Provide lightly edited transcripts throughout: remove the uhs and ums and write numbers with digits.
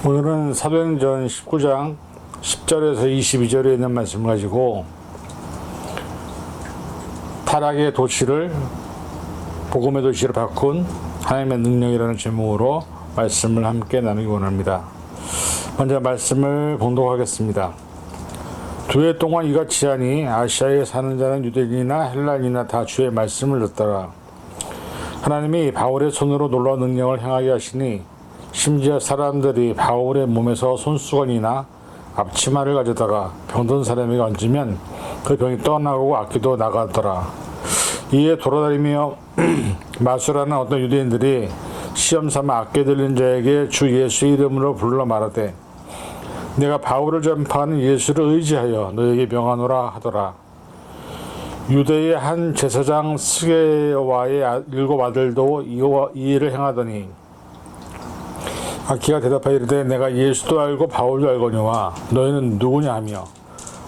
오늘은 사도행전 19장 10절에서 22절에 있는 말씀을 가지고 타락의 도시를 복음의 도시로 바꾼 하나님의 능력이라는 제목으로 말씀을 함께 나누기 원합니다. 먼저 말씀을 봉독하겠습니다. 2해 동안 이같이 하니 아시아에 사는 자는 유대인이나 헬라인이나 다 주의 말씀을 듣더라. 하나님이 바울의 손으로 놀라운 능력을 행하게 하시니 심지어 사람들이 바울의 몸에서 손수건이나 앞치마를 가져다가 병든 사람에게 얹으면 그 병이 떠나고 악기도 나가더라. 이에 돌아다니며 마술하는 어떤 유대인들이 시험삼아 악기 들린 자에게 주 예수의 이름으로 불러 말하되 내가 바울을 전파하는 예수를 의지하여 너에게 명하노라 하더라. 유대의 한 제사장 스게와의 7 아들도 이 일을 행하더니 악기가 대답하여 이르되 내가 예수도 알고 바울도 알거니와 너희는 누구냐 하며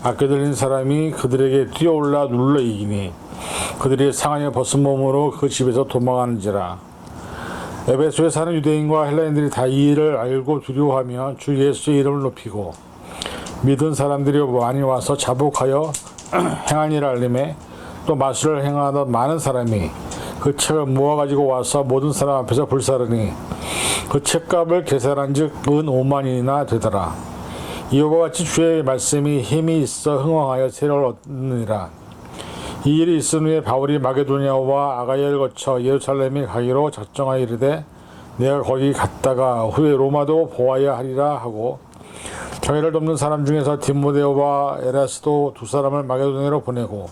악기 들린 사람이 그들에게 뛰어올라 눌러 이기니 그들이 상하여 벗은 몸으로 그 집에서 도망하는지라. 에베소에 사는 유대인과 헬라인들이 다 이 일을 알고 두려워하며 주 예수의 이름을 높이고 믿은 사람들이 많이 와서 자복하여 행한 일을 알림에 또 마술을 행하던 많은 사람이 그 책을 모아가지고 와서 모든 사람 앞에서 불사르니 그 책값을 계산한 즉 은 5만이나 되더라. 이와 같이 주의 말씀이 힘이 있어 흥왕하여 세력을 얻느니라. 이 일이 있은 후에 바울이 마게도냐와 아가야를 거쳐 예루살렘에 가기로 작정하여 이르되 내가 거기 갔다가 후에 로마도 보아야 하리라 하고 자기를 돕는 사람 중에서 디모데오와 에라스도 2 사람을 마게도냐로 보내고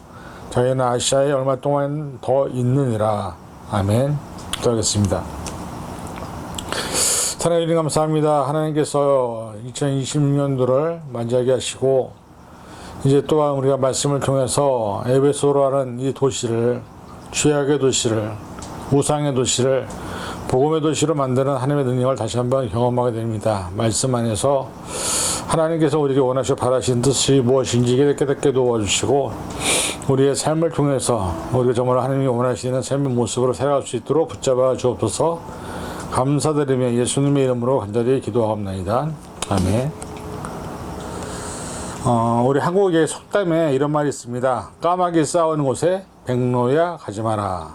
자기는 아시아에 얼마 동안 더 있느니라. 아멘. 기도하겠습니다. 하나님 감사합니다. 하나님께서 2026년도를 만지하게 하시고 이제 또한 우리가 말씀을 통해서 에베소라는 이 도시를 죄악의 도시를 우상의 도시를 복음의 도시로 만드는 하나님의 능력을 다시 한번 경험하게 됩니다. 말씀 안에서 하나님께서 우리에게 원하시고 바라신 뜻이 무엇인지 깨닫게 도와주시고 우리의 삶을 통해서 우리가 정말 하나님이 원하시는 삶의 모습으로 살아갈 수 있도록 붙잡아 주옵소서. 감사드리며 예수님의 이름으로 간절히 기도하옵나이다. 아멘. 우리 한국의 속담에 이런 말이 있습니다. 까마귀 싸우는 곳에 백로야 가지 마라.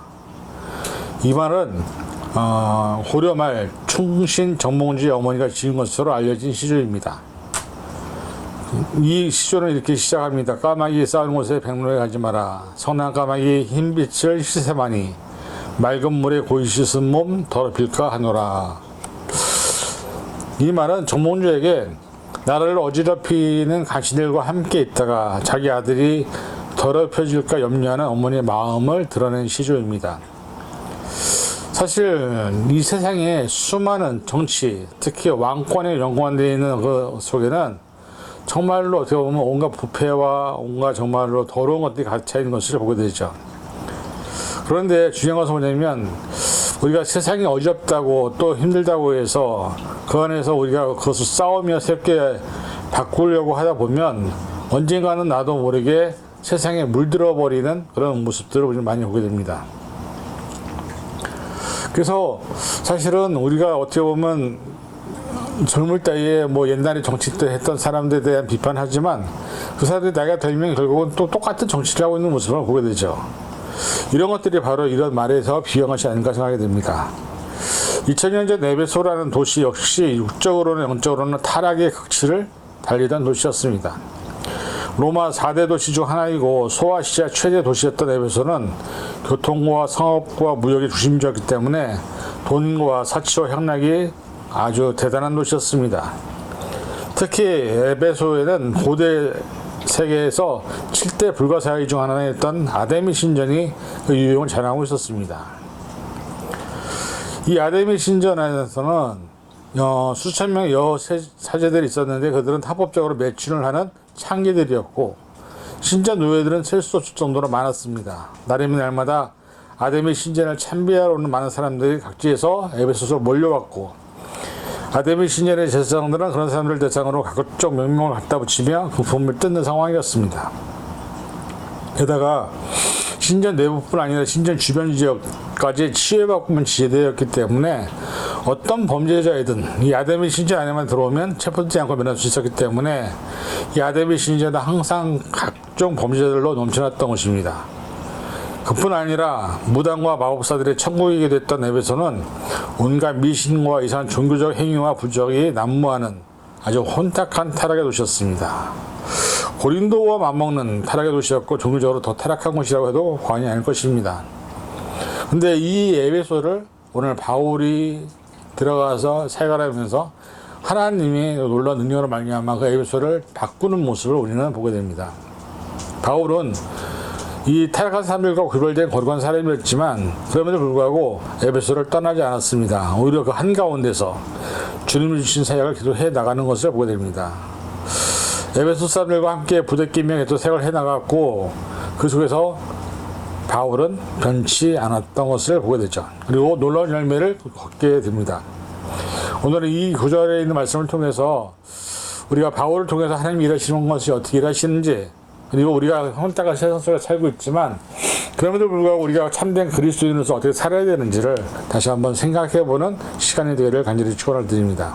이 말은 고려말 충신 정몽주의 어머니가 지은 것으로 알려진 시조입니다. 이 시조는 이렇게 시작합니다. 까마귀 싸우는 곳에 백로야 가지 마라. 성난 까마귀 흰빛을 시세마니 맑은 물에 고이 씻은 몸 더럽힐까 하노라. 이 말은 정몽주에게 나라를 어지럽히는 간신들과 함께 있다가 자기 아들이 더럽혀질까 염려하는 어머니의 마음을 드러낸 시조입니다. 사실 이 세상에 수많은 정치, 특히 왕권에 연관되어 있는 그 속에는 정말로 어떻게 보면 온갖 부패와 온갖 정말로 더러운 것들이 갇혀 있는 것을 보게 되죠. 그런데 중요한 것은 뭐냐면 우리가 세상이 어지럽다고 또 힘들다고 해서 그 안에서 우리가 그것을 싸우며 새롭게 바꾸려고 하다 보면 언젠가는 나도 모르게 세상에 물들어 버리는 그런 모습들을 우리는 많이 보게 됩니다. 그래서 사실은 우리가 어떻게 보면 젊을 때에 뭐 옛날에 정치 때 했던 사람들에 대한 비판하지만 그 사람들이 나이가 들면 결국은 또 똑같은 정치를 하고 있는 모습을 보게 되죠. 이런 것들이 바로 이런 말에서 비유한 것이 아닌가 생각이 됩니다. 2000년 전 에베소라는 도시 역시 육적으로는 영적으로는 타락의 극치를 달리던 도시였습니다. 로마 4대 도시 중 하나이고 소아시아 최대 도시였던 에베소는 교통과 상업과 무역의 중심지였기 때문에 돈과 사치와 향락이 아주 대단한 도시였습니다. 특히 에베소에는 고대 세계에서 7대 불가사의 중 하나였던 아데미 신전이 그 유형을 자랑하고 있었습니다. 이 아데미 신전 안에서는 수천 명의 여사제들이 있었는데 그들은 합법적으로 매춘을 하는 창기들이었고 신전 노예들은 셀 수 없을 정도로 많았습니다. 날이면 날마다 아데미 신전을 참배하러 오는 많은 사람들이 각지에서 에베소로 몰려왔고 아데미 신전의 제사장들은 그런 사람들 대상으로 각종 명령을 갖다 붙이며 그 부품을 뜯는 상황이었습니다. 게다가 신전 내부뿐 아니라 신전 주변 지역까지 치유받으면 지배되었기 때문에 어떤 범죄자이든 이 아담의 신전 안에만 들어오면 체포되지 않고 면할 수 있었기 때문에 이 아담의 신전은 항상 각종 범죄자들로 넘쳐났던 것입니다. 그뿐 아니라 무당과 마법사들의 천국이게 됐던 에베소는 온갖 미신과 이상한 종교적 행위와 부적이 난무하는 아주 혼탁한 타락의 도시였습니다. 고린도와 맞먹는 타락의 도시였고 종교적으로 더 타락한 곳이라고 해도 과언이 아닐 것입니다. 근데 이 에베소를 오늘 바울이 들어가서 사역을 하면서 하나님이 놀라운 능력으로 말미암아 그 에베소를 바꾸는 모습을 우리는 보게 됩니다. 바울은 이 타락한 사람들과 구별된 거룩한 사람이었지만 그럼에도 불구하고 에베소를 떠나지 않았습니다. 오히려 그 한가운데서 주님이 주신 사역을 계속해 나가는 것을 보게 됩니다. 에베소 사람들과 함께 부대끼며 또 사역을 해나갔고 그 속에서 바울은 변치 않았던 것을 보게 되죠. 그리고 놀라운 열매를 걷게 됩니다. 오늘은 이 구절에 있는 말씀을 통해서 우리가 바울을 통해서 하나님이 일하시는 것이 어떻게 일하시는지, 그리고 우리가 혼자가 세상 속에 살고 있지만 그럼에도 불구하고 우리가 참된 그리스도인으로서 어떻게 살아야 되는지를 다시 한번 생각해보는 시간이 되기를 간절히 축원을 드립니다.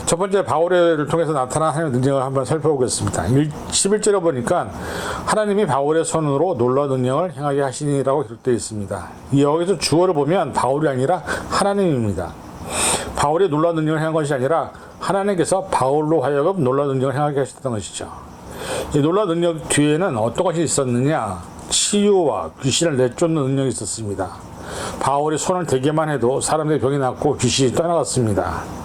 첫 번째, 바울을 통해서 나타난 하나님의 능력을 한번 살펴보겠습니다. 11절에 보니까 하나님이 바울의 손으로 놀라운 능력을 행하게 하시니라고 기록되어 있습니다. 여기서 주어를 보면 바울이 아니라 하나님입니다. 바울이 놀라운 능력을 행한 것이 아니라 하나님께서 바울로 하여금 놀라운 능력을 행하게 하셨던 것이죠. 이 놀라운 능력 뒤에는 어떤 것이 있었느냐? 치유와 귀신을 내쫓는 능력이 있었습니다. 바울이 손을 대기만 해도 사람들의 병이 낫고 귀신이 떠나갔습니다.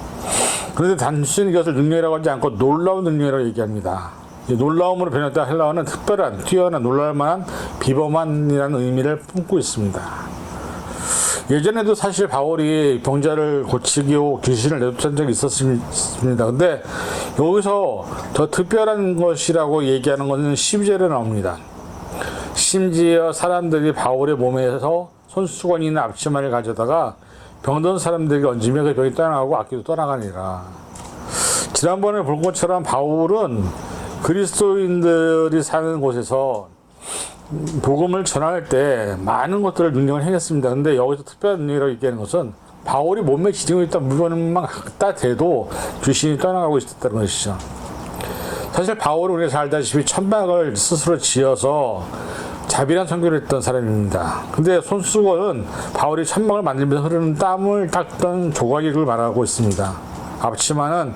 그런데 단순히 이것을 능력이라고 하지 않고 놀라운 능력이라고 얘기합니다. 놀라움으로 변했다 헬라어는 특별한, 뛰어난, 놀랄만한, 비범한이라는 의미를 품고 있습니다. 예전에도 사실 바울이 병자를 고치고 귀신을 내쫓은 적이 있었습니다. 근데 여기서 더 특별한 것이라고 얘기하는 것은 12절에 나옵니다. 심지어 사람들이 바울의 몸에서 손수건이나 앞치마를 가져다가 병든 사람들에게 얹으며 그 병이 떠나가고 악기도 떠나가니라. 지난번에 본 것처럼 바울은 그리스도인들이 사는 곳에서 복음을 전할 때 많은 것들을 능력을 행했습니다. 근데 여기서 특별한 능력이라고 얘기하는 것은 바울이 몸에 지니고 있던 물건만 갖다 대도 귀신이 떠나가고 있었다는 것이죠. 사실 바울은 우리가 잘 알다시피 천막을 스스로 지어서 자비란 선교를 했던 사람입니다. 근데 손수건은 바울이 천막을 만들면서 흐르는 땀을 닦던 조각이를 말하고 있습니다. 앞치마는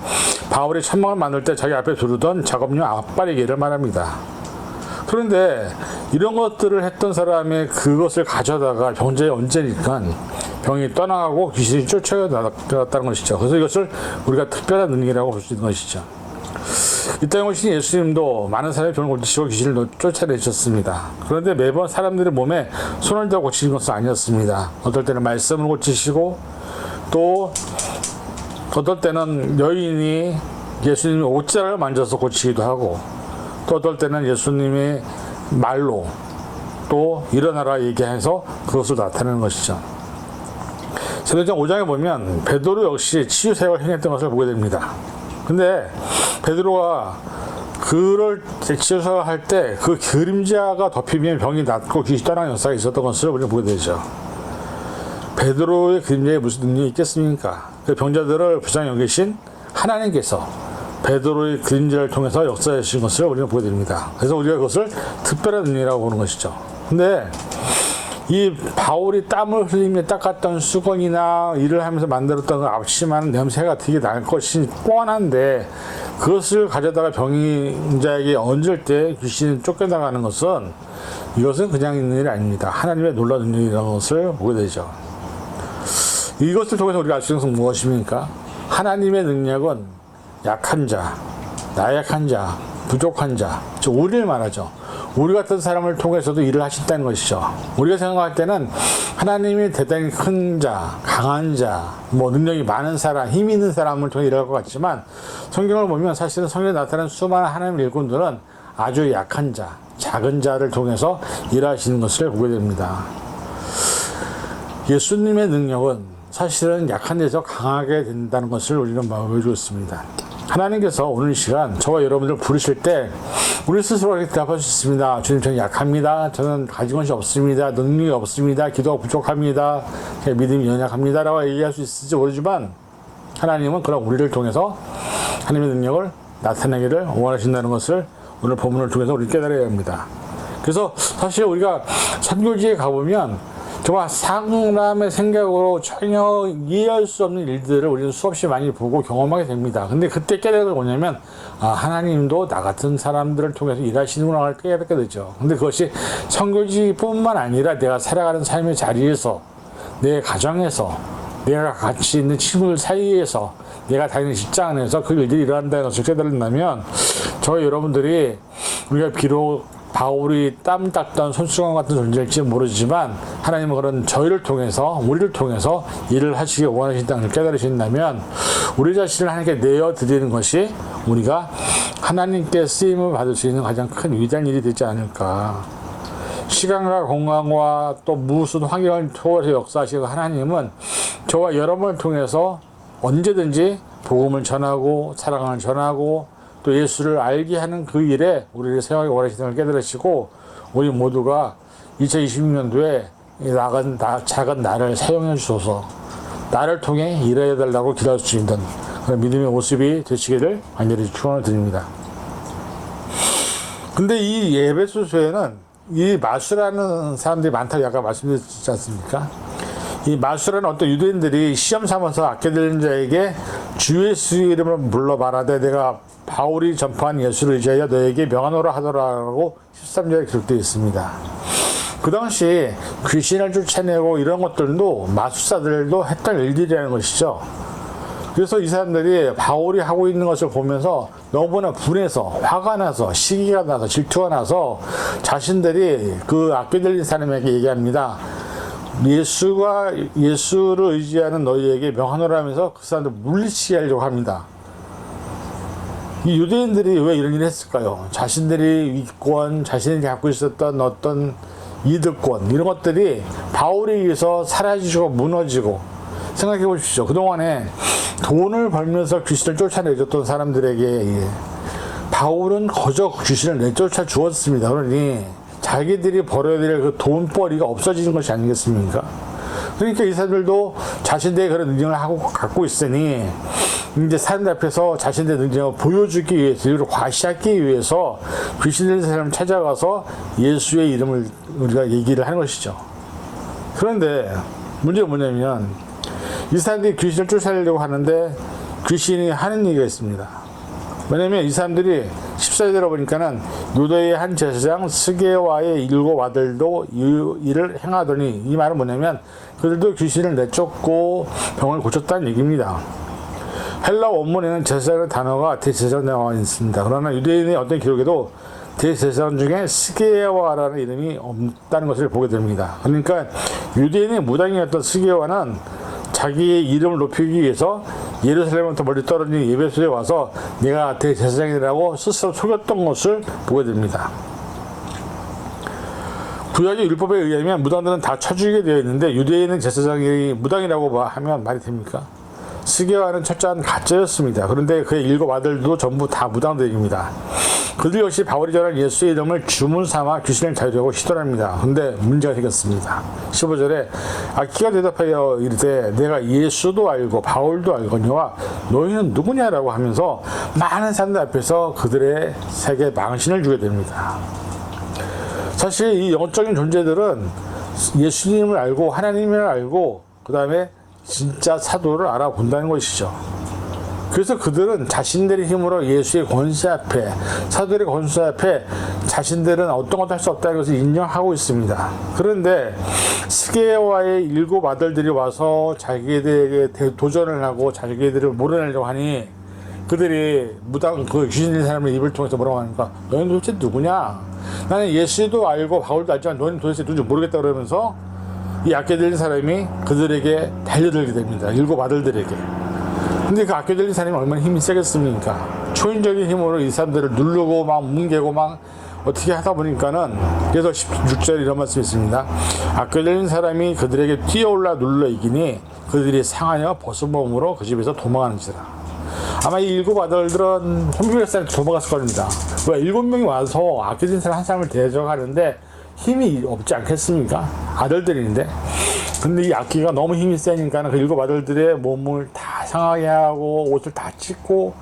바울이 천막을 만들 때 자기 앞에 두르던 작업용 앞바리개를 말합니다. 그런데 이런 것들을 했던 사람이 그것을 가져다가 병자에 얹으니까 병이 떠나가고 귀신이 쫓아나갔다는 것이죠. 그래서 이것을 우리가 특별한 능력이라고 볼 수 있는 것이죠. 이 땅에 오신 예수님도 많은 사람이 병을 고치시고 귀신을 쫓아내셨습니다. 그런데 매번 사람들의 몸에 손을 대고 고치신 것은 아니었습니다. 어떨 때는 말씀을 고치시고 또 어떨 때는 여인이 예수님의 옷자락을 만져서 고치기도 하고 또 어떨 때는 예수님의 말로 또 일어나라 얘기해서 그것을 나타내는 것이죠. 사도행전 5장에 보면 베드로 역시 치유 사역을 행했던 것을 보게 됩니다. 근데 베드로가 그를 치유사역을 할 때 그 그림자가 덮이면 병이 낫고 귀신이 떠나는 역사가 있었던 것을 우리가 보게 되죠. 베드로의 그림자에 무슨 능력이 있겠습니까? 그 병자들을 불쌍히 여기신 하나님께서 베드로의 그림자를 통해서 역사하신 것을 우리가 보게 됩니다. 그래서 우리가 그것을 특별한 능력이라고 보는 것이죠. 근데 이 바울이 땀을 흘리며 닦았던 수건이나 일을 하면서 만들었던 그 앞치마는 냄새가 되게 날 것이 뻔한데 그것을 가져다가 병자에게 얹을 때 귀신이 쫓겨나가는 것은 이것은 그냥 있는 일이 아닙니다. 하나님의 놀라운 능력이라는 것을 보게 되죠. 이것을 통해서 우리가 알 수 있는 것은 무엇입니까? 하나님의 능력은 약한 자, 나약한 자, 부족한 자, 즉 우리를 말하죠. 우리 같은 사람을 통해서도 일을 하신다는 것이죠. 우리가 생각할 때는 하나님이 대단히 큰 자, 강한 자, 능력이 많은 사람, 힘 있는 사람을 통해 일할 것 같지만 성경을 보면 사실은 성경에 나타난 수많은 하나님의 일꾼들은 아주 약한 자, 작은 자를 통해서 일하시는 것을 보게 됩니다. 예수님의 능력은 사실은 약한 데서 강하게 된다는 것을 우리는 보여주고 있습니다. 하나님께서 오늘 이 시간 저와 여러분들 부르실 때 우리 스스로 이렇게 대답할 수 있습니다. 주님, 저는 약합니다. 저는 가진 것이 없습니다. 능력이 없습니다. 기도가 부족합니다. 제 믿음이 연약합니다. 라고 얘기할 수 있을지 모르지만 하나님은 그런 우리를 통해서 하나님의 능력을 나타내기를 원하신다는 것을 오늘 본문을 통해서 우리 깨달아야 합니다. 그래서 사실 우리가 선교지에 가보면 정말 사람의 생각으로 전혀 이해할 수 없는 일들을 우리는 수없이 많이 보고 경험하게 됩니다. 근데 그때 깨달은 게 뭐냐면, 하나님도 나 같은 사람들을 통해서 일하시는구나를 깨닫게 되죠. 근데 그것이 선교지뿐만 아니라 내가 살아가는 삶의 자리에서, 내 가정에서, 내가 같이 있는 친구들 사이에서, 내가 다니는 직장 안에서 그 일들이 일어난다는 것을 깨달은다면, 저희 여러분들이 우리가 비록 바울이 땀 닦던 손수건 같은 존재일지 모르지만 하나님은 그런 저희를 통해서, 우리를 통해서 일을 하시기 원하신다는 걸 깨달으신다면 우리 자신을 하나님께 내어드리는 것이 우리가 하나님께 쓰임을 받을 수 있는 가장 큰 위대한 일이 되지 않을까. 시간과 공간과 또 무슨 환경을 초월해서 역사하시고 하나님은 저와 여러분을 통해서 언제든지 복음을 전하고 사랑을 전하고 또 예수를 알게 하는 그 일에 우리를 사용하기 원하시는 걸 깨달으시고 우리 모두가 2026년도에 작은 나를 사용해 주소서, 나를 통해 일해야 달라고 기도할 수 있는 그런 믿음의 모습이 되시기를 간절히 축원을 드립니다. 근데 이 에베소서에는 이 마수라는 사람들이 많다고 아까 말씀드렸지 않습니까? 이 마수라는 어떤 유대인들이 시험 삼아서 아껴들린 자에게 주 예수 이름을 불러 말하되 내가 바울이 전파한 예수를 의지하여 너에게 명하노라 하더라라고 13절에 기록되어 있습니다. 그 당시 귀신을 쫓아내고 이런 것들도 마술사들도 했던 일들이라는 것이죠. 그래서 이 사람들이 바울이 하고 있는 것을 보면서 너무나 분해서 화가 나서 시기가 나서 질투가 나서 자신들이 그 아껴들린 사람에게 얘기합니다. 예수를 의지하는 너희에게 명하노라 하면서 그 사람들 물리치게 하려고 합니다. 이 유대인들이 왜 이런 일을 했을까요? 자신들이 위권, 자신이 갖고 있었던 어떤 이득권, 이런 것들이 바울에 의해서 사라지고 무너지고, 생각해 보십시오. 그동안에 돈을 벌면서 귀신을 쫓아내줬던 사람들에게 바울은 거저 귀신을 내쫓아 주었습니다. 그러니 자기들이 벌어야 될 그 돈벌이가 없어지는 것이 아니겠습니까? 그러니까 이 사람들도 자신들의 그런 능력을 갖고 있으니 이제 사람들 앞에서 자신들의 능력을 보여주기 위해서, 이를 과시하기 위해서 귀신 들린 사람을 찾아가서 예수의 이름을 우리가 얘기를 하는 것이죠. 그런데 문제가 뭐냐면 이 사람들이 귀신을 쫓아내려고 하는데 귀신이 하는 얘기가 있습니다. 왜냐면 이 사람들이 14절에 보니까는 유대의 한 제사장 스게와의 7 아들도 이 일을 행하더니, 이 말은 뭐냐면 그들도 귀신을 내쫓고 병을 고쳤다는 얘기입니다. 헬라 원문에는 제사장의 단어가 대제사장 나와 있습니다. 그러나 유대인의 어떤 기록에도 대제사장 중에 스게와라는 이름이 없다는 것을 보게 됩니다. 그러니까 유대인의 무당이었던 스게와는 자기의 이름을 높이기 위해서 예루살렘부터 멀리 떨어진 에베소에 와서 내가 대제사장이라고 스스로 속였던 것을 보게 됩니다. 구약의 율법에 의하면 무당들은 다 쳐죽이게 되어 있는데 유대인은 제사장이 무당이라고 하면 말이 됩니까? 스게와는 철저한 가짜였습니다. 그런데 그의 7 아들도 전부 다 무당들입니다. 그들 역시 바울이 전한 예수의 이름을 주문 삼아 귀신을 자유려고 시도합니다. 그런데 문제가 생겼습니다. 15절에 아키가 대답하여 이르되 내가 예수도 알고 바울도 알거니와 너희는 누구냐라고 하면서 많은 사람들 앞에서 그들의 세계 망신을 주게 됩니다. 사실 이 영적인 존재들은 예수님을 알고 하나님을 알고 그 다음에 진짜 사도를 알아본다는 것이죠. 그래서 그들은 자신들의 힘으로 예수의 권세 앞에, 사도들의 권세 앞에 자신들은 어떤 것도 할 수 없다는 것을 인정하고 있습니다. 그런데 스게와의 7 아들들이 와서 자기들에게 도전을 하고 자기들을 몰아내려고 하니 그들이 그 귀신 들린 사람의 입을 통해서 뭐라고 하니까 너희는 도대체 누구냐? 나는 예수도 알고 바울도 알지만 너희는 도대체 누군지 모르겠다 그러면서 이 악게 들린 사람이 그들에게 달려들게 됩니다. 7 아들들에게. 근데 그 악게 들린 사람이 얼마나 힘이 세겠습니까? 초인적인 힘으로 이 사람들을 누르고 막 뭉개고 막 어떻게 하다 보니까는, 그래서 16절에 이런 말씀이 있습니다. 악게 들린 사람이 그들에게 뛰어올라 눌러 이기니 그들이 상하여 벗은 몸으로 그 집에서 도망하는지라. 아마 이 일곱 아들들은 혼비백산에 도망갔을 겁니다. 왜 일곱 명이 와서 아껴진 사람 한 사람을 대적하는데 힘이 없지 않겠습니까? 아들들인데. 근데 이 악기가 너무 힘이 세니까 그 일곱 아들들의 몸을 다 상하게 하고 옷을 다 찢고,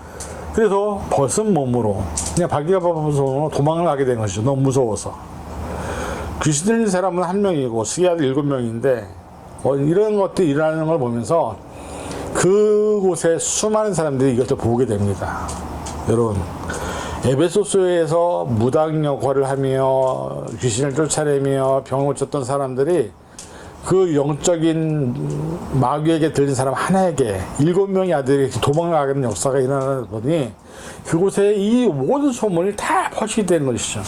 그래서 벗은 몸으로 그냥 바퀴가 벗은 몸으로 도망을 가게 된 것이죠. 너무 무서워서. 귀신 들린 사람은 한 명이고 수기아들 일곱 명인데 이런 것들이 일어나는 걸 보면서 그곳에 수많은 사람들이 이것을 보게 됩니다. 여러분, 에베소서에서 무당 역할을 하며 귀신을 쫓아내며 병을 고쳤던 사람들이 그 영적인 마귀에게 들린 사람 하나에게 일곱 명의 아들이 도망을 가게 되는 역사가 일어나더니 그곳에 이 모든 소문이 다 퍼지게 되는 것이죠.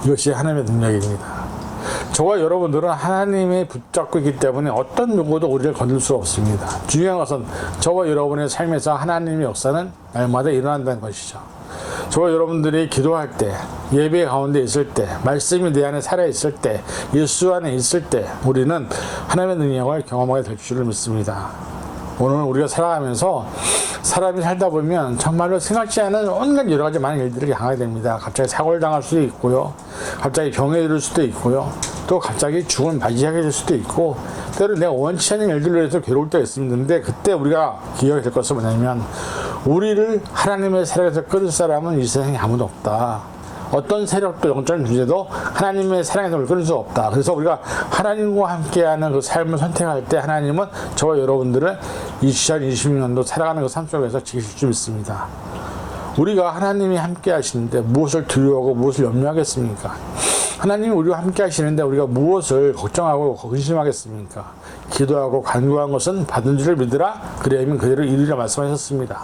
이것이 하나님의 능력입니다. 저와 여러분들은 하나님이 붙잡고 있기 때문에 어떤 누구도 우리를 건들 수 없습니다. 중요한 것은 저와 여러분의 삶에서 하나님의 역사는 날마다 일어난다는 것이죠. 저와 여러분들이 기도할 때, 예배 가운데 있을 때, 말씀이 내 안에 살아있을 때, 예수 안에 있을 때 우리는 하나님의 능력을 경험하게 될 줄을 믿습니다. 오늘 우리가 살아가면서 사람이 살다 보면 정말로 생각지 않은 온갖 여러 가지 많은 일들을 당하게 됩니다. 갑자기 사고를 당할 수도 있고요. 갑자기 병에 이를 수도 있고요. 또 갑자기 죽음을 맞이하게 될 수도 있고, 때로 내가 원치 않는 일들로 해서 괴로울 때가 있습니다. 그때 우리가 기억해야 될 것은 뭐냐면, 우리를 하나님의 세력에서 끌을 사람은 이 세상에 아무도 없다. 어떤 세력도 영적인 주제도 하나님의 사랑에서 끌을 수 없다. 그래서 우리가 하나님과 함께하는 그 삶을 선택할 때 하나님은 저와 여러분들을 2026년도 살아가는 그 삶 속에서 지키실 줄 믿습니다. 우리가 하나님이 함께 하시는데 무엇을 두려워하고 무엇을 염려하겠습니까? 하나님이 우리와 함께 하시는데 우리가 무엇을 걱정하고 근심하겠습니까? 기도하고 간구한 것은 받은 줄을 믿으라. 그리하면 그대로 이루리라 말씀하셨습니다.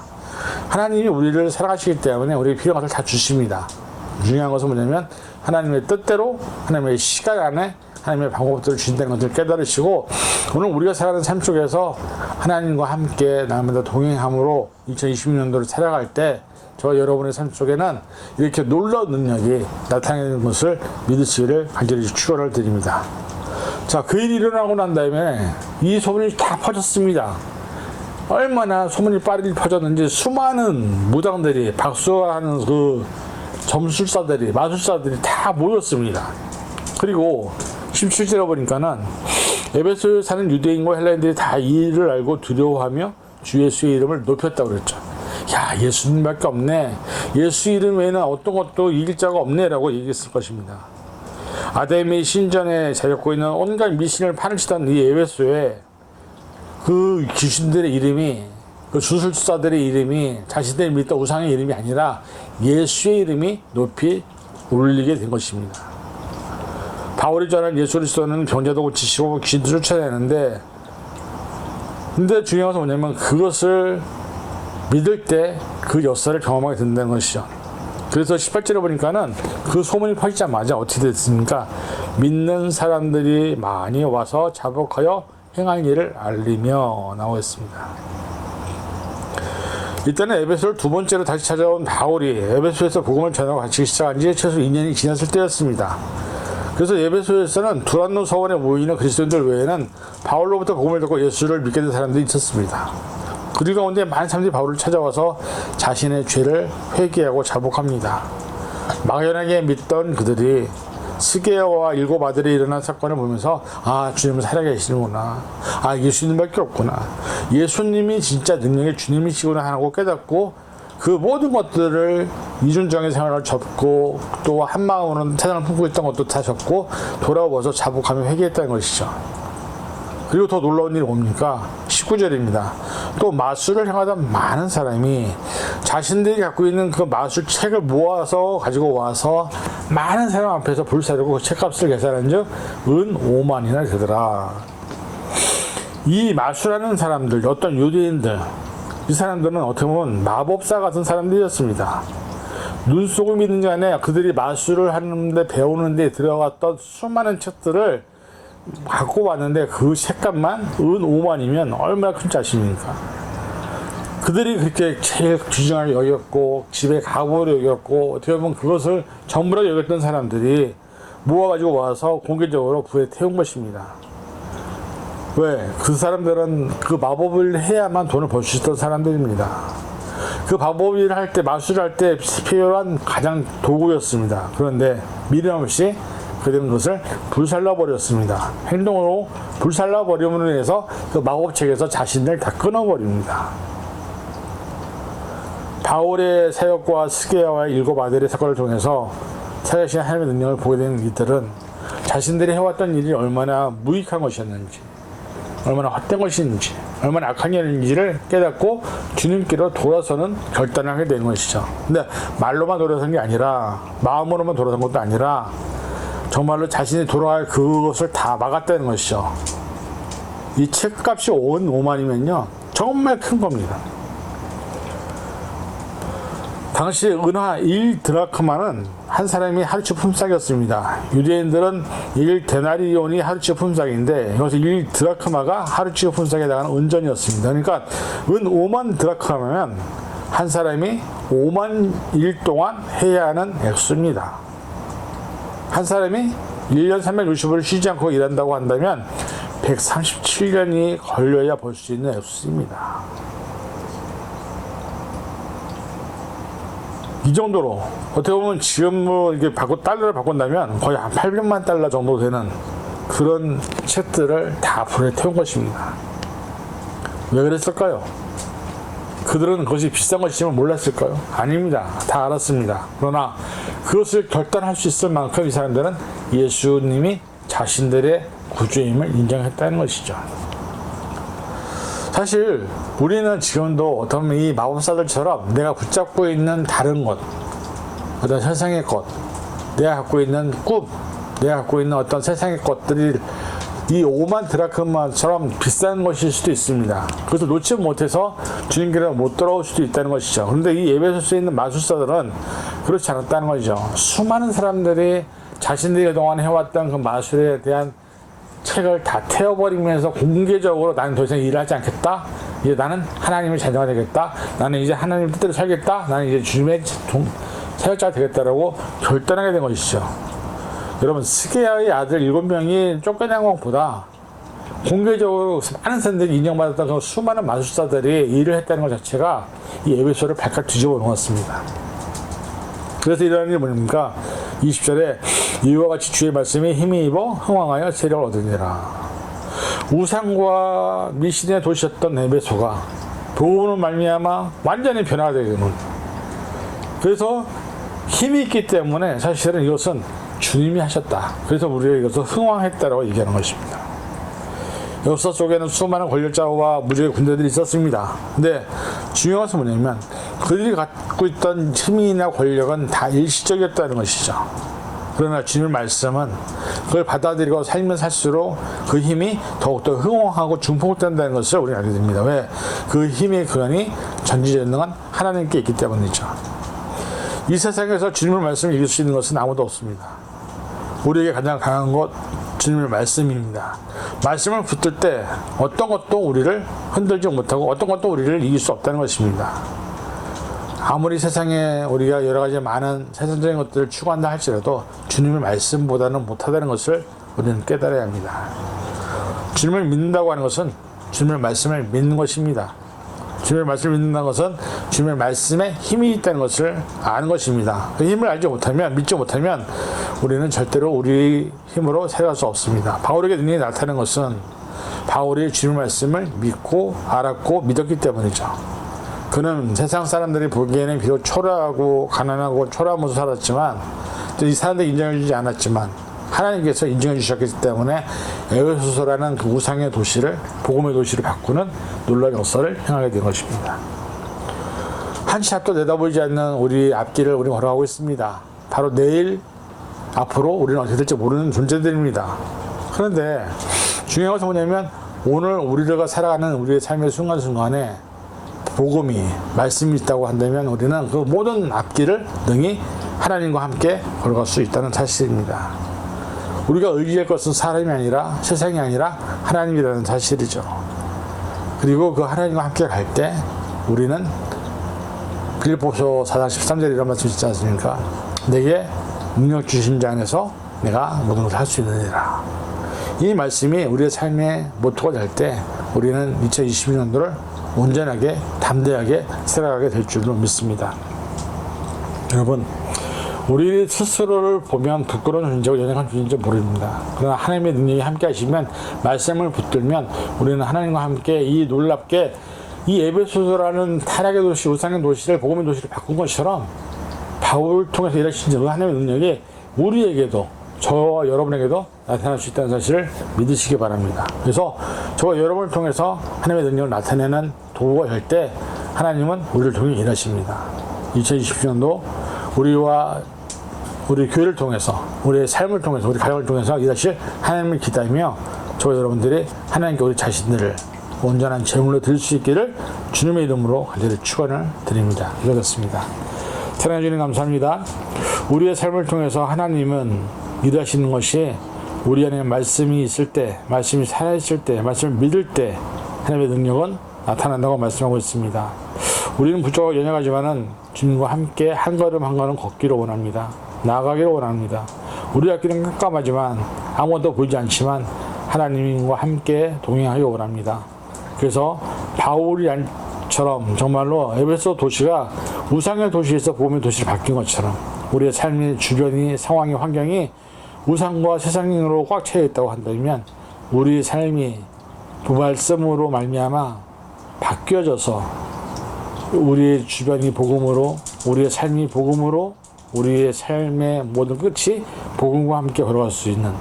하나님이 우리를 사랑하시기 때문에 우리에게 필요한 것을 다 주십니다. 중요한 것은 뭐냐면 하나님의 뜻대로 하나님의 시간 안에 하나님의 방법들을 주신다는 것을 깨달으시고, 오늘 우리가 살아가는 삶 속에서 하나님과 함께 날마다 동행함으로 2026년도를 살아갈 때 저와 여러분의 삶 속에는 이렇게 놀라운 능력이 나타나는 것을 믿으시기를 간절히 축원을 드립니다. 자, 그 일이 일어나고 난 다음에 이 소문이 다 퍼졌습니다. 얼마나 소문이 빠르게 퍼졌는지 수많은 무당들이, 박수하는 그 점술사들이, 마술사들이 다 모였습니다. 그리고 17절에 보니까는 에베소에 사는 유대인과 헬라인들이 다 이 일을 알고 두려워하며 주 예수의 이름을 높였다고 그랬죠. 야, 예수님밖에 없네. 예수 이름 외에는 어떤 것도 이길 자가 없네 라고 얘기했을 것입니다. 아담의 신전에 자리잡고 있는 온갖 미신을 파헤치던 이 에베소에 그 귀신들의 이름이, 그 주술사들의 이름이 자신들이 믿던 우상의 이름이 아니라 예수의 이름이 높이 올리게 된 것입니다. 바울이 전한 예수 그리스도는 병자도 고치시고 귀신도 쫓아내는데, 근데 중요한 것은 뭐냐면 그것을 믿을 때 그 역사를 경험하게 된다는 것이죠. 그래서 18절에 보니까는 그 소문이 퍼지자마자 어떻게 됐습니까? 믿는 사람들이 많이 와서 자복하여 행할 일을 알리며 나오고 있습니다. 이때는 에베소를 두 번째로 다시 찾아온 바울이 에베소에서 복음을 전하고 같이 시작한 지 최소 2년이 지났을 때였습니다. 그래서 에베소에서는 두란노 서원에 모이는 그리스도인들 외에는 바울로부터 복음을 듣고 예수를 믿게 된 사람들이 있었습니다. 그들 가운데 많은 사람들이 바울을 찾아와서 자신의 죄를 회개하고 자복합니다. 막연하게 믿던 그들이 스게어와 일곱 아들이 일어난 사건을 보면서, 아, 주님은 살아계시는구나. 아, 예수님밖에 없구나. 예수님이 진짜 능력의 주님이시구나 하고 깨닫고 그 모든 것들을 이중적인 생활을 접고 또 한마음으로는 세상을 품고 있던 것도 다 접고 돌아와서 자복하며 회개했다는 것이죠. 그리고 더 놀라운 일이 뭡니까? 19절입니다. 또 마술을 향하던 많은 사람이 자신들이 갖고 있는 그 마술 책을 모아서 가지고 와서 많은 사람 앞에서 불사르고 그 책값을 계산한 즉 은 5만이나 되더라. 이 마술하는 사람들, 어떤 유대인들, 이 사람들은 어떻게 보면 마법사 같은 사람들이었습니다. 눈 속을 믿는지 안에 그들이 마술을 하는데 배우는데 들어갔던 수많은 책들을 갖고 왔는데 그 책값만 은 5만이면 얼마나 큰 자신입니까? 그들이 그렇게 제일 귀중하게 여겼고 집에 가구로 여겼고 어떻게 보면 그것을 전부라 여겼던 사람들이 모아가지고 와서 공개적으로 불에 태운 것입니다. 왜? 그 사람들은 그 마법을 해야만 돈을 벌 수 있던 사람들입니다. 그 마법을 할 때, 마술을 할 때 필요한 가장 도구였습니다. 그런데 미련 없이 그들은 그것을 불살라버렸습니다. 행동으로 불살라버림으로 인해서 그 마법책에서 자신을 다 끊어버립니다. 바울의 사역과 스게야와의 7 아들의 사건을 통해서 살아계신 하나님의 능력을 보게 된 이들은 자신들이 해왔던 일이 얼마나 무익한 것이었는지, 얼마나 헛된 것인지, 얼마나 악한 일인지를 깨닫고 주님께로 돌아서는 결단을 하게 되는 것이죠. 근데 말로만 돌아선 게 아니라, 마음으로만 돌아선 것도 아니라 정말로 자신이 돌아갈 그것을 다 막았다는 것이죠. 이 책값이 5만이면요 정말 큰 겁니다. 당시 은화 1드라크마는 한 사람이 하루치 품삯이었습니다. 유대인들은 1데나리온이 하루치 품삯인데 여기서 1드라크마가 하루치 품삯에 해당하는 은전이었습니다. 그러니까 은 5만 드라크마면 한 사람이 5만 일 동안 해야 하는 액수입니다. 한 사람이 1년 365일 쉬지 않고 일한다고 한다면 137년이 걸려야 벌 수 있는 액수입니다. 이 정도로 어떻게 보면 지금 뭐 이게 달러를 바꾼다면 거의 한 800만 달러 정도 되는 그런 책들을 다 불에 태운 것입니다. 왜 그랬을까요? 그들은 그것이 비싼 것임을 몰랐을까요? 아닙니다. 다 알았습니다. 그러나 그것을 결단할 수 있을 만큼 이 사람들은 예수님이 자신들의 구주임을 인정했다는 것이죠. 사실 우리는 지금도 어떤 이 마법사들처럼 내가 붙잡고 있는 다른 것, 어떤 세상의 것, 내가 갖고 있는 꿈, 내가 갖고 있는 어떤 세상의 것들이 이 5만 드라크마처럼 비싼 것일 수도 있습니다. 그것을 놓지 못해서 주님께로 못 돌아올 수도 있다는 것이죠. 그런데 이 에베소서에 있는 마술사들은 그렇지 않았다는 것이죠. 수많은 사람들이 자신들이 그동안 해왔던 그 마술에 대한 책을 다 태워버리면서 공개적으로 나는 더 이상 일하지 않겠다. 이제 나는 하나님의 자녀가 되겠다. 나는 이제 하나님 뜻대로 살겠다. 나는 이제 주님의 사역자가 되겠다라고 결단하게 된 것이죠. 여러분, 스게야의 아들 7명이 쫓겨난 것보다 공개적으로 많은 사람들이 인정받았던 그 수많은 마술사들이 일을 했다는 것 자체가 이 에베소를 발칵 뒤집어 놓았습니다. 그래서 이런 일이 뭡니까? 20절에 이와 같이 주의 말씀에 힘이 입어 흥왕하여 세력을 얻으니라. 우상과 미신의 도시였던 에베소가 복음으로 말미암아 완전히 변화가 되는. 그래서 힘이 있기 때문에 사실은 이것은 주님이 하셨다. 그래서 우리가 이것을 흥왕했다라고 얘기하는 것입니다. 역사 속에는 수많은 권력자와 무지의 군대들이 있었습니다. 근데 중요한 것은 뭐냐면 그들이 갖고 있던 힘이나 권력은 다 일시적이었다는 것이죠. 그러나 주님의 말씀은 그걸 받아들이고 살면 살수록 그 힘이 더욱더 흥왕하고 증폭된다는 것을 우리가 알게 됩니다. 왜? 그 힘의 근원이 전지전능한 하나님께 있기 때문이죠. 이 세상에서 주님의 말씀을 이길 수 있는 것은 아무도 없습니다. 우리에게 가장 강한 것 주님의 말씀입니다. 말씀을 붙들 때 어떤 것도 우리를 흔들지 못하고 어떤 것도 우리를 이길 수 없다는 것입니다. 아무리 세상에 우리가 여러 가지 많은 세상적인 것들을 추구한다 할지라도 주님의 말씀보다는 못하다는 것을 우리는 깨달아야 합니다. 주님을 믿는다고 하는 것은 주님의 말씀을 믿는 것입니다. 주님의 말씀을 믿는다는 것은 주님의 말씀에 힘이 있다는 것을 아는 것입니다. 그 힘을 알지 못하면, 믿지 못하면 우리는 절대로 우리 힘으로 살아갈 수 없습니다. 바울에게 능력이 나타나는 것은 바울이 주님의 말씀을 믿고 알았고 믿었기 때문이죠. 그는 세상 사람들이 보기에는 비록 초라하고 가난하고 초라하면서 살았지만 이 사람들이 인정해 주지 않았지만 하나님께서 인정해 주셨기 때문에 에베소서라는 그 우상의 도시를 복음의 도시를 바꾸는 놀라운 역사를 행하게 된 것입니다. 한 치 앞도 내다보이지 않는 우리 앞길을 우리가 걸어가고 있습니다. 바로 내일 앞으로 우리는 어떻게 될지 모르는 존재들입니다. 그런데 중요한 것은 뭐냐면 오늘 우리가 살아가는 우리의 삶의 순간순간에 복음이 말씀이 있다고 한다면 우리는 그 모든 앞길을 능히 하나님과 함께 걸어갈 수 있다는 사실입니다. 우리가 의지할 것은 사람이 아니라 세상이 아니라 하나님이라는 사실이죠. 그리고 그 하나님과 함께 갈 때 우리는 빌립보서 4장 13절에 이런 말씀 있지 않습니까? 내게 능력 주신 자 안에서 내가 모든 것을 할 수 있느니라. 이 말씀이 우리의 삶의 모토가 될 때 우리는 2022년도를 온전하게 담대하게 살아가게 될 줄로 믿습니다. 여러분, 우리 스스로를 보면 부끄러운 존재고 연약한 존재인지 모릅니다. 그러나 하나님의 능력이 함께 하시면, 말씀을 붙들면 우리는 하나님과 함께 이 놀랍게 이 에베소서라는 타락의 도시, 우상의 도시를 복음의 도시를 바꾼 것처럼 바울을 통해서 일하신 하나님의 능력이 우리에게도, 저와 여러분에게도 나타날 수 있다는 사실을 믿으시기 바랍니다. 그래서 저와 여러분을 통해서 하나님의 능력을 나타내는 도구가 될 때 하나님은 우리를 통해 일하십니다. 2020년도 우리와 우리 교회를 통해서, 우리의 삶을 통해서, 우리 가정을 통해서 일하실 하나님을 기다리며 저와 여러분들이 하나님께 우리 자신들을 온전한 제물로 드릴 수 있기를 주님의 이름으로 간절히 축원을 드립니다. 이렇습니다. 사랑해 주님 감사합니다. 우리의 삶을 통해서 하나님은 일하시는 것이 우리 안에 말씀이 있을 때, 말씀이 살아있을 때, 말씀을 믿을 때 하나님의 능력은 나타난다고 말씀하고 있습니다. 우리는 부족하고 연약하지만은 주님과 함께 한 걸음 한 걸음 걷기를 원합니다. 나아가기를 원합니다. 우리의 앞길은 깜깜하지만 아무것도 보이지 않지만 하나님과 함께 동행하기 원합니다. 그래서 바울이처럼 정말로 에베소 도시가 우상의 도시에서 복음의 도시를 바뀐 것처럼 우리의 삶의 주변이, 상황이, 환경이 우상과 세상으로 꽉 차여 있다고 한다면 우리 삶이 말씀으로 말미암아 바뀌어져서 우리의 주변이 복음으로, 우리의 삶이 복음으로, 우리의 삶의 모든 끝이 복음과 함께 걸어갈 수 있는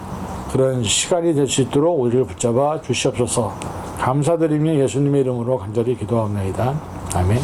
그런 시간이 될 수 있도록 우리를 붙잡아 주시옵소서. 감사드리며 예수님의 이름으로 간절히 기도하옵나이다. 아멘.